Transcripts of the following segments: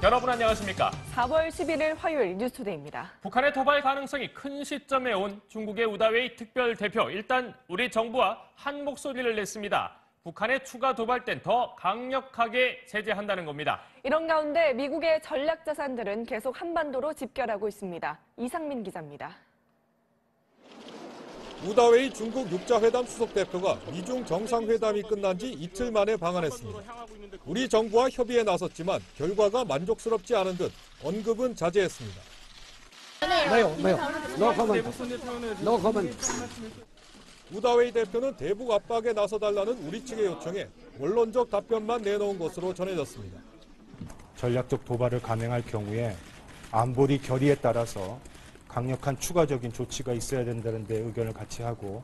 여러분 안녕하십니까? 4월 11일 화요일 뉴스투데이입니다. 북한의 도발 가능성이 큰 시점에 온 중국의 우다웨이 특별대표. 일단 우리 정부와 한 목소리를 냈습니다. 북한의 추가 도발 땐 더 강력하게 제재한다는 겁니다. 이런 가운데 미국의 전략 자산들은 계속 한반도로 집결하고 있습니다. 이상민 기자입니다. 우다웨이 중국 육자회담 수석대표가 미중 정상회담이 끝난 지 이틀 만에 방한했습니다. 우리 정부와 협의에 나섰지만 결과가 만족스럽지 않은 듯 언급은 자제했습니다. No comment. 우다웨이 대표는 대북 압박에 나서달라는 우리 측의 요청에 원론적 답변만 내놓은 것으로 전해졌습니다. 전략적 도발을 감행할 경우에 안보리 결의에 따라서 강력한 추가적인 조치가 있어야 된다는 데 의견을 같이 하고,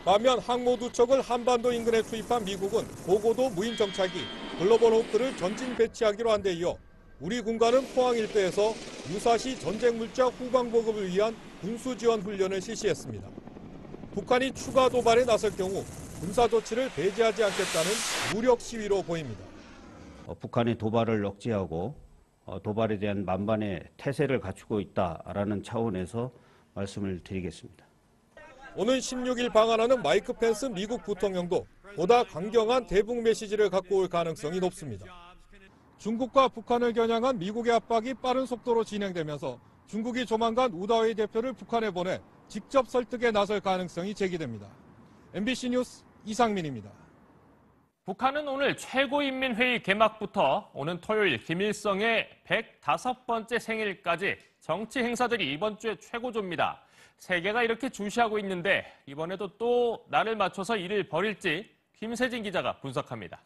반면 항모 두 척을 한반도 인근에 투입한 미국은 고고도 무인 정찰기 글로벌 호크를 전진 배치하기로 한 데 이어 우리 군과는 포항 일대에서 유사시 전쟁 물자 후방 보급을 위한 군수 지원 훈련을 실시했습니다. 북한이 추가 도발에 나설 경우 군사 조치를 배제하지 않겠다는 무력 시위로 보입니다. 북한의 도발을 억제하고 도발에 대한 만반의 태세를 갖추고 있다라는 차원에서 말씀을 드리겠습니다. 오는 16일 방한하는 마이크 펜스 미국 부통령도 보다 강경한 대북 메시지를 갖고 올 가능성이 높습니다. 중국과 북한을 겨냥한 미국의 압박이 빠른 속도로 진행되면서 중국이 조만간 우다웨이 대표를 북한에 보내 직접 설득에 나설 가능성이 제기됩니다. MBC 뉴스 이상민입니다. 북한은 오늘 최고인민회의 개막부터 오는 토요일 김일성의 105번째 생일까지 정치 행사들이 이번 주에 최고조입니다. 세계가 이렇게 중시하고 있는데 이번에도 또 날을 맞춰서 일을 벌일지 김세진 기자가 분석합니다.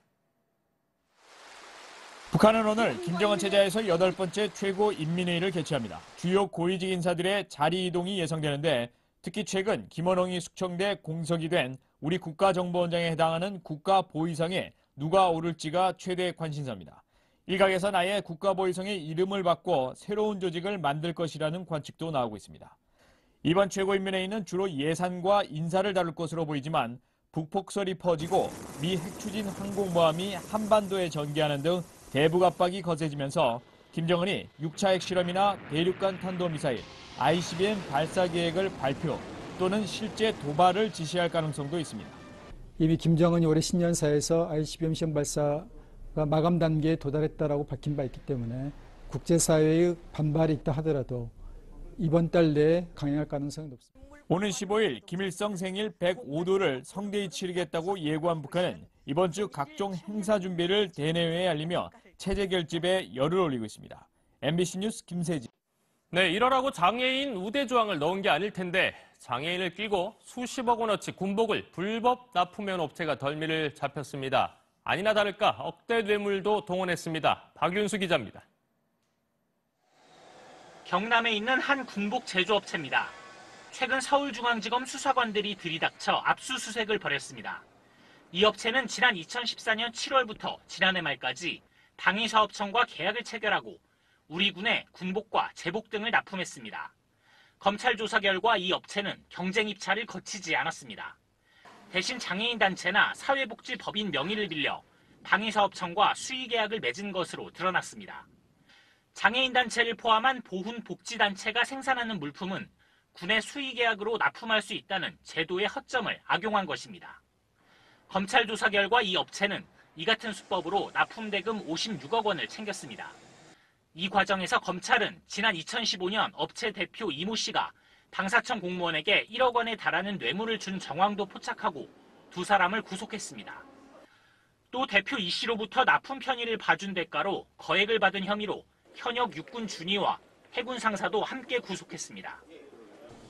북한은 오늘 김정은 체제에서 8번째 최고인민회의를 개최합니다. 주요 고위직 인사들의 자리 이동이 예상되는데 특히 최근 김원홍이 숙청돼 공석이 된 우리 국가정보원장에 해당하는 국가보위성에 누가 오를지가 최대 관심사입니다. 일각에선 아예 국가보위성의 이름을 바꿔 새로운 조직을 만들 것이라는 관측도 나오고 있습니다. 이번 최고인민회의는 주로 예산과 인사를 다룰 것으로 보이지만 북폭설이 퍼지고 미 핵추진 항공모함이 한반도에 전개하는 등 대북 압박이 거세지면서 김정은이 6차 핵실험이나 대륙간 탄도미사일, ICBM 발사 계획을 발표 또는 실제 도발을 지시할 가능성도 있습니다. 이미 김정은이 올해 신년사에서 ICBM 시험 발사가 마감 단계에 도달했다라고 밝힌 바 있기 때문에 국제사회의 반발이 있다 하더라도 이번 달 내에 강행할 가능성이 높습니다. 오는 15일 김일성 생일 105도를 성대히 치르겠다고 예고한 북한은 이번 주 각종 행사 준비를 대내외에 알리며 체제 결집에 열을 올리고 있습니다. MBC 뉴스 김세진. 네, 이러라고 장애인 우대 조항을 넣은 게 아닐 텐데 장애인을 끼고 수십억 원어치 군복을 불법 납품해온 업체가 덜미를 잡혔습니다. 아니나 다를까 억대 뇌물도 동원했습니다. 박윤수 기자입니다. 경남에 있는 한 군복 제조업체입니다. 최근 서울중앙지검 수사관들이 들이닥쳐 압수수색을 벌였습니다. 이 업체는 지난 2014년 7월부터 지난해 말까지 방위사업청과 계약을 체결하고 우리 군에 군복과 제복 등을 납품했습니다. 검찰 조사 결과 이 업체는 경쟁 입찰을 거치지 않았습니다. 대신 장애인 단체나 사회복지법인 명의를 빌려 방위사업청과 수의계약을 맺은 것으로 드러났습니다. 장애인 단체를 포함한 보훈 복지단체가 생산하는 물품은 군의 수의계약으로 납품할 수 있다는 제도의 허점을 악용한 것입니다. 검찰 조사 결과 이 업체는 이 같은 수법으로 납품 대금 56억 원을 챙겼습니다. 이 과정에서 검찰은 지난 2015년 업체 대표 이모 씨가 방사청 공무원에게 1억 원에 달하는 뇌물을 준 정황도 포착하고 두 사람을 구속했습니다. 또 대표 이 씨로부터 납품 편의를 봐준 대가로 거액을 받은 혐의로 현역 육군 준위와 해군 상사도 함께 구속했습니다.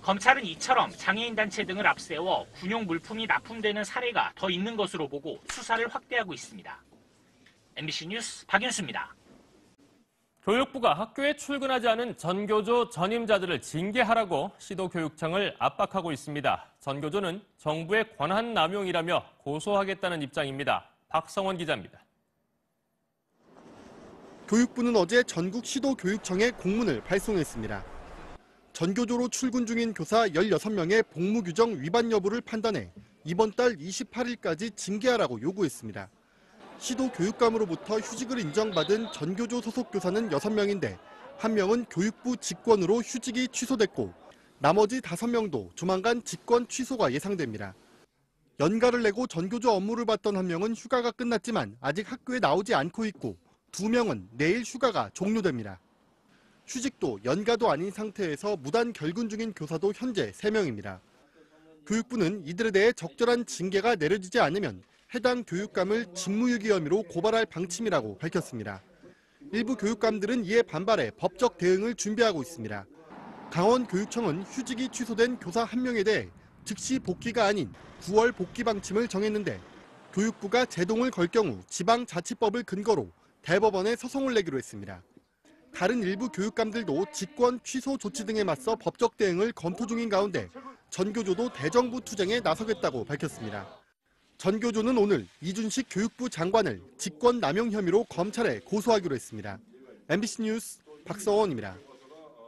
검찰은 이처럼 장애인 단체 등을 앞세워 군용 물품이 납품되는 사례가 더 있는 것으로 보고 수사를 확대하고 있습니다. MBC 뉴스 박윤수입니다. 교육부가 학교에 출근하지 않은 전교조 전임자들을 징계하라고 시도교육청을 압박하고 있습니다. 전교조는 정부의 권한 남용이라며 고소하겠다는 입장입니다. 박성원 기자입니다. 교육부는 어제 전국 시도교육청에 공문을 발송했습니다. 전교조로 출근 중인 교사 16명의 복무규정 위반 여부를 판단해 이번 달 28일까지 징계하라고 요구했습니다. 시도 교육감으로부터 휴직을 인정받은 전교조 소속 교사는 6명인데 1명은 교육부 직권으로 휴직이 취소됐고 나머지 5명도 조만간 직권 취소가 예상됩니다. 연가를 내고 전교조 업무를 받던 1명은 휴가가 끝났지만 아직 학교에 나오지 않고 있고 2명은 내일 휴가가 종료됩니다. 휴직도 연가도 아닌 상태에서 무단 결근 중인 교사도 현재 3명입니다. 교육부는 이들에 대해 적절한 징계가 내려지지 않으면 해당 교육감을 직무유기 혐의로 고발할 방침이라고 밝혔습니다. 일부 교육감들은 이에 반발해 법적 대응을 준비하고 있습니다. 강원교육청은 휴직이 취소된 교사 1명에 대해 즉시 복귀가 아닌 9월 복귀 방침을 정했는데 교육부가 제동을 걸 경우 지방자치법을 근거로 대법원에 소송을 내기로 했습니다. 다른 일부 교육감들도 직권 취소 조치 등에 맞서 법적 대응을 검토 중인 가운데 전교조도 대정부 투쟁에 나서겠다고 밝혔습니다. 전교조는 오늘 이준식 교육부 장관을 직권 남용 혐의로 검찰에 고소하기로 했습니다. MBC 뉴스 박서원입니다.